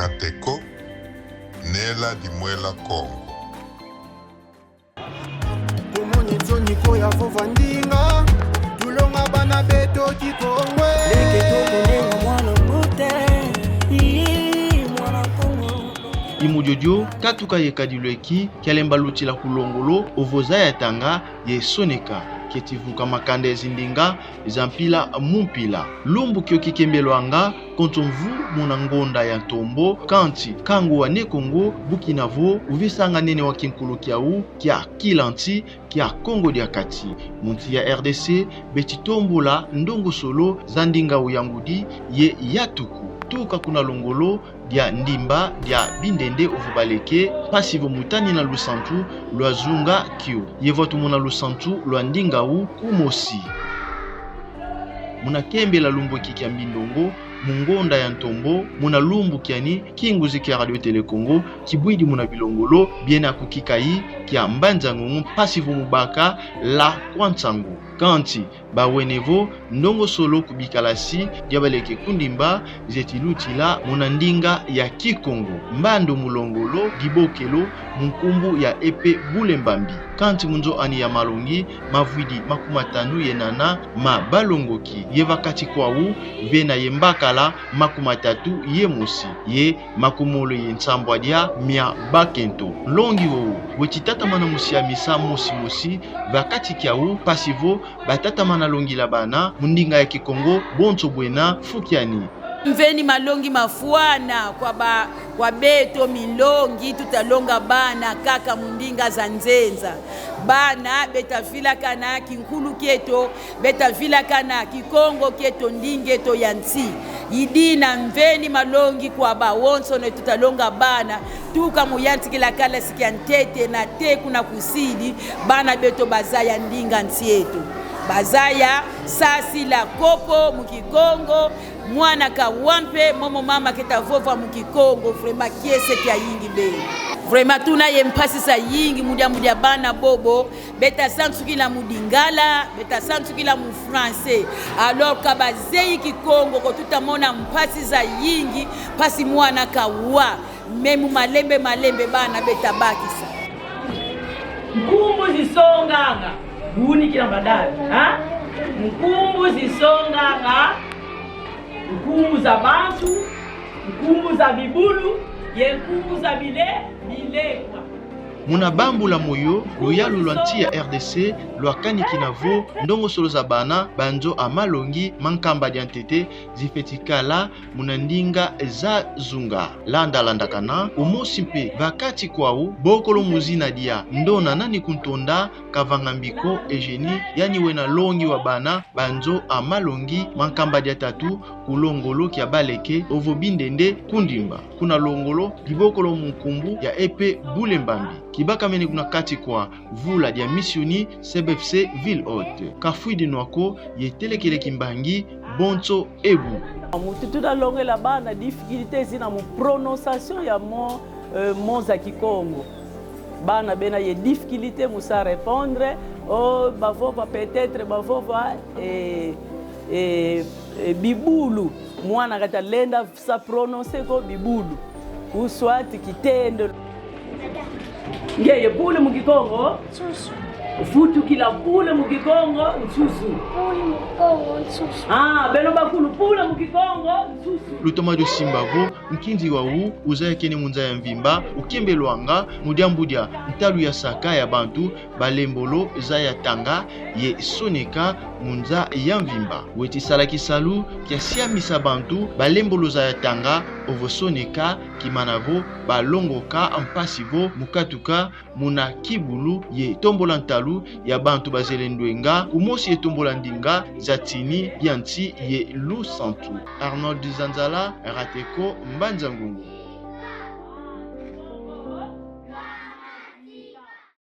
Rateko Nela Dimwela Kongo. Niko ya fofandinga tulonga bana beto kikongwe leke tokonenga mwana mbote mwana Kongo imujojo katuka yekadilweki kyalemba luti la kulongolo ovoza ya tanga ye soneka ketivuka makanda ezindinga zampila mumpila lumbu kyo kikembelwanga kontomvu muna ngonda ya ntombo kanti kango wa Nekongo Bukinavo uvisanga nene wa kinkulu kiau kia kilanti kia Kongo dia kati munti ya RDC betitombola ndongo solo zandinga uyangudi ye yatuku tuka kuna longolo dia ndimba dia bindende uvubaleke pasivo mutani na lusantu lwa zunga kyo yevotu muna lusantu lwa ndinga u kumosi muna kembe la lumbu kikia mbindongo mungonda ya ntombo muna lumbu kiani kinguzi kia Radio Tele Congo kibwidi muna bilongolo biena kukikai kia mbanzangu pasivo mubaka la kwantsangu kanti bawenevo ndongo solo kubikalasi diabaleke kundimba zetilutila muna ndinga ya Kikongo mbando mulongolo dibokelo munkumbu ya epe bulembambi kanti munzo ani ya malongi mavwidi makumatanu yenana ma balongoki yevakati kwau vena yembakala makumatatu yemusi ye makumolo yensambwa dia mia bakento longi wo wetitata mana musia misa musi vakati kiau pasivo batata mana longi la bana mundinga ya Kikongo bonto bwena fukiani mveni malongi mafuana kwa beto milongi tutalonga bana kaka mundinga za nzenza bana betavila kana kinkulu keto betavila kana Kikongo keto ndingeto yansi idina mveni malongi kwa bawonso ne tutalonga bana tuka muyanti kila kala sikiantete na teku na kusidi bana beto bazaya ndinga nsi yetu bazaya sasi la kopo mukikongo mwana kawampe momo mama ketavova mukikongo vrema kiese kia yingi be vrema tuna yempasi sa yingi mudia bana bobo beta sansuki la mudingala beta sansuki la mu français alors kabazeyi Kikongo ko tutamona mpasi za yingi pasi mwana kawa memu malembe bana beta bakisa nkumbu zisonganga buni kila badali ha nkumbu zisonganga nkumbu za bantu nkumbu za bibulu ye nkumbu za bilekwa muna bambu la moyo loyalu lwa nti ya RDC lwa kaniki navo ndongo solo za bana banzo amalongi mankamba dia ntete zifetikala muna ndinga za zunga landa kana umosi mpe vakati kwau bokolo muzina dia ndona nani kuntonda kavangambiko ejeni yani wena longi wa bana banzo amalongi mankamba dia tatu kulongolo kia baleke ovo bindende kundimba kuna longolo dibokolo munkumbu ya epe bulembambi kibaka mene kuna kati kwa vula dia misioni CBFC Ville Haute kafuidi nwako yetelekele kimbangi bonto ebu mutu da longe la bana difficulté zina mu prononciation ya moza Kikongo bana bena ye difficulté musa répondre oh bavova peut-être bavova bibulu mwana kata lenda sa prononcer ko bibulu uswati kitendo ngeye bule mu Kikongo susu ufutu kila bule mu Kikongo susu bule mu Kikongo susu beno bakulu bule mu Kikongo susu lutoma do simbavo mkinzi wa uza kene munza ya mvimba ukembelwanga mudiambudia ntalu ya saka ya bantu balembolo za ya tanga ye soneka munza ya mvimba weti salaki salu kia siamisa bantu balembolo za ya tanga ovo soneka kimanavo balongoka ampasivo mukatuka muna kibulu ye tombola ntalu ya bantu bazelendwenga umosi ye tombola ndinga zatini yanti ye lusantu Arnold Zanzala Rateko Mbanzangungu